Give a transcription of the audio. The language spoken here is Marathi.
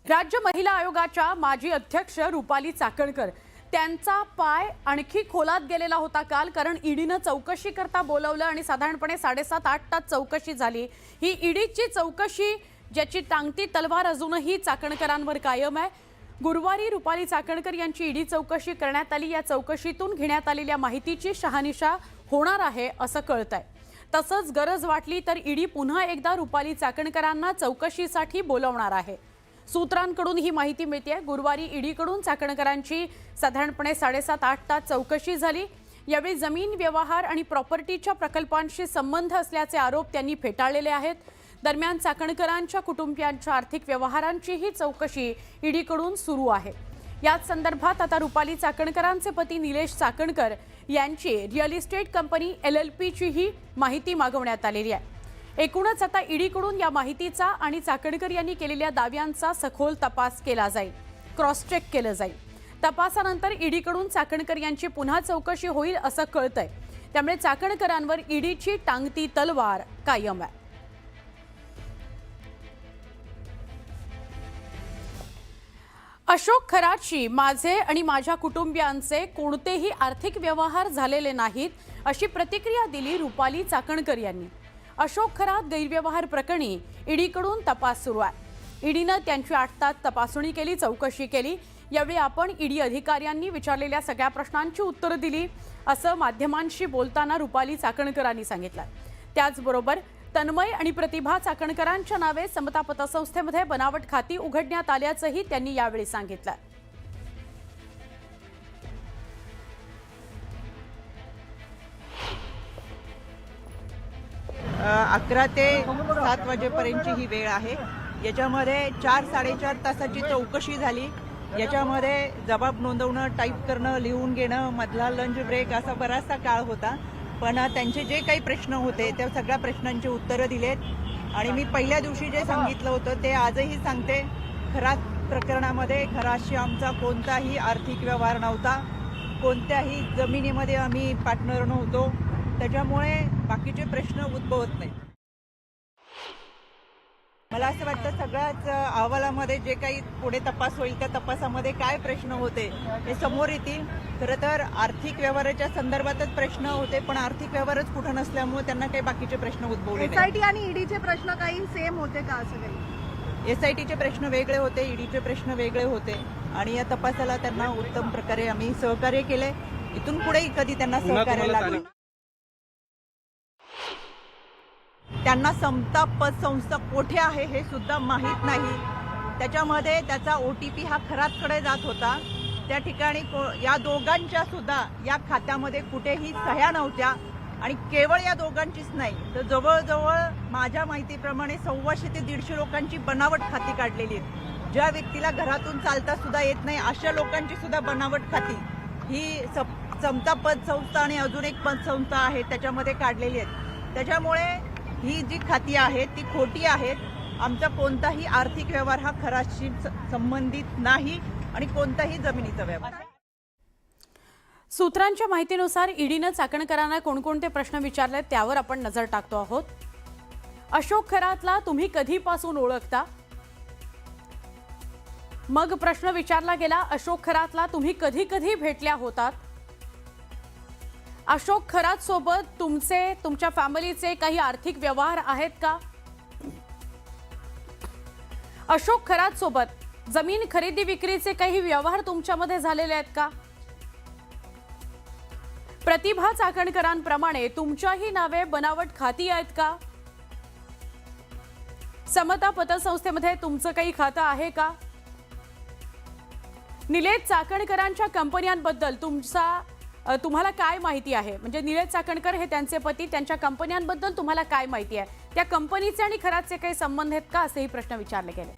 राज्य महिला आयोगाच्या माजी अध्यक्ष रुपाली चाकणकर त्यांचा पाय आणखी खोलात गेलेला होता काल, कारण ईडीने चौकशी करता बोलवलं आणि साधारणपणे 7.5-8 तास चौकशी झाली। ही ईडीची चौकशी ज्याची टांगती तलवार अजूनही चाकणकरांवर कायम आहे। गुरुवारी रुपाली चाकणकर यांची ईडी चौकशी करण्यात आली। या चौकशीतून घेण्यात आलेल्या माहितीची शहानिशा होणार आहे असं कळतंय। तसंच गरज वाटली तर ईडी पुन्हा एकदा रुपाली चाकणकरांना चौकशीसाठी बोलवणार आहे। सूत्रांकडून ही माहिती मिळते। गुरुवारी ईडीकडून चाकणकरांची साधारणपणे 7.5-8 तास चौकशी झाली। यावेळी जमीन व्यवहार आणि प्रॉपर्टीच्या प्रकल्पांशी संबंध असल्याचे आरोप त्यांनी फेटाळलेले आहेत। दरम्यान चाकणकरांच्या कुटुंबियांच्या आर्थिक व्यवहारांचीही चौकशी ईडीकडून सुरू आहे। याच संदर्भात आता रुपाली चाकणकरांचे पती निलेश चाकणकर यांची रिअल इस्टेट कंपनी LLP चीही माहिती मागवण्यात आलेली आहे। एकूणच आता ईडीकडून या माहितीचा आणि चाकणकर यांनी केलेल्या दाव्यांचा सखोल तपास केला जाईल, क्रॉस चेक केलं जाईल। तपासानंतर ईडीकडून चाकणकर यांची पुन्हा चौकशी होईल असं कळतंय। त्यामुळे चाकणकरांवर ईडीची टांगती तलवार कायम आहे। अशोक खरातशी माझे आणि माझ्या कुटुंबियांचे कोणतेही आर्थिक व्यवहार झालेले नाहीत अशी प्रतिक्रिया दिली रुपाली चाकणकर यांनी। अशोक खरात गैरव्यवहार प्रकरणी ईडीकडून तपास सुरू आहे। ईडीने त्यांची 8 तास तपासणी केली, चौकशी केली। यावेळी आपण ईडी अधिकाऱ्यांनी विचारलेल्या सगळ्या प्रश्नांची उत्तरं दिली असं माध्यमांशी बोलताना रुपाली चाकणकरांनी सांगितलं। त्याचबरोबर तन्मय आणि प्रतिभा चाकणकरांच्या नावे समता पतसंस्थेमध्ये बनावट खाती उघडण्यात आल्याचंही त्यांनी यावेळी सांगितलं। 11 ते 7 वाजेपर्यंतची ही वेळ आहे। याच्यामध्ये 4-4.5 तासाची चौकशी झाली। याच्यामध्ये जबाब नोंदवणं, टाईप करणं, लिहून घेणं, मधला लंच ब्रेक असा बराचसा काळ होता। पण त्यांचे जे काही प्रश्न होते त्या सगळ्या प्रश्नांची उत्तरं दिलेत आणि मी पहिल्या दिवशी जे सांगितलं होतं ते आजही सांगते। खरात प्रकरणामध्ये खराशी आमचा कोणताही आर्थिक व्यवहार नव्हता, कोणत्याही जमिनीमध्ये आम्ही पार्टनर नव्हतो, त्याच्यामुळे बाकीचे प्रश्न उद्भवत नाही। मला असं वाटतं सगळ्याच अहवालामध्ये जे काही पुढे तपास होईल त्या तपासामध्ये काय प्रश्न होते हे समोर येतील। खरं तर आर्थिक व्यवहाराच्या संदर्भातच प्रश्न होते, पण आर्थिक व्यवहारच कुठं नसल्यामुळे त्यांना काही बाकीचे प्रश्न उद्भवले नाही। SIT आणि ईडीचे प्रश्न काही सेम होते का? असं काही SITचे प्रश्न वेगळे होते, ईडीचे प्रश्न वेगळे होते आणि या तपासाला त्यांना उत्तम प्रकारे आम्ही सहकार्य केले। इथून पुढेही कधी त्यांना सहकार्य लागलं त्यांना समता पतसंस्था कोठे आहे हे सुद्धा माहीत नाही। त्याच्यामध्ये त्याचा OTP हा खरातकडे जात होता। त्या ठिकाणी या दोघांच्या सुद्धा या खात्यामध्ये कुठेही सह्या नव्हत्या आणि केवळ या दोघांचीच नाही तर जवळजवळ माझ्या माहितीप्रमाणे 125 ते 150 लोकांची बनावट खाती काढलेली आहेत। ज्या व्यक्तीला घरातून चालता सुद्धा येत नाही अशा लोकांची सुद्धा बनावट खाती ही समता पतसंस्था आणि अजून एक पतसंस्था आहे त्याच्यामध्ये काढलेली आहेत। त्याच्यामुळे ही जी खाती आहेत ती खोटी आहेत। आमचा कोणताही आर्थिक व्यवहार हा खराशी संबंधित नाही आणि कोणताही जमिनीचा व्यवहार। सूत्रांच्या माहितीनुसार ईडीने चाकणकरांना कोणकोणते प्रश्न विचारले त्यावर आपण नजर टाकतो आहोत। अशोक खरातला तुम्ही कधीपासून ओळखता? मग प्रश्न विचारला गेला, अशोक खरातला तुम्ही कधी कधी भेटल्या होतात? अशोक खरात सोबत तुमच्या फॅमिलीचे काही आर्थिक व्यवहार आहेत का? अशोक खरात सोबत जमीन खरेदी विक्रीचे काही व्यवहार तुमच्यामध्ये झालेले आहेत का? प्रतिभा चाकणकरांप्रमाणे तुमच्याही नावे बनावट खाती आहेत का? समता पतसंस्थेमध्ये तुमचं काही खातं आहे का? निलेश चाकणकरांच्या कंपन्यांबद्दल तुम्हाला काय माहिती आहे? म्हणजे निलेश चाकणकर हे त्यांचे पती, त्यांच्या कंपन्यांबद्दल तुम्हाला काय माहिती आहे? त्या कंपनीचे आणि खरातचे काही संबंध आहेत का? असेही प्रश्न विचारले गेले।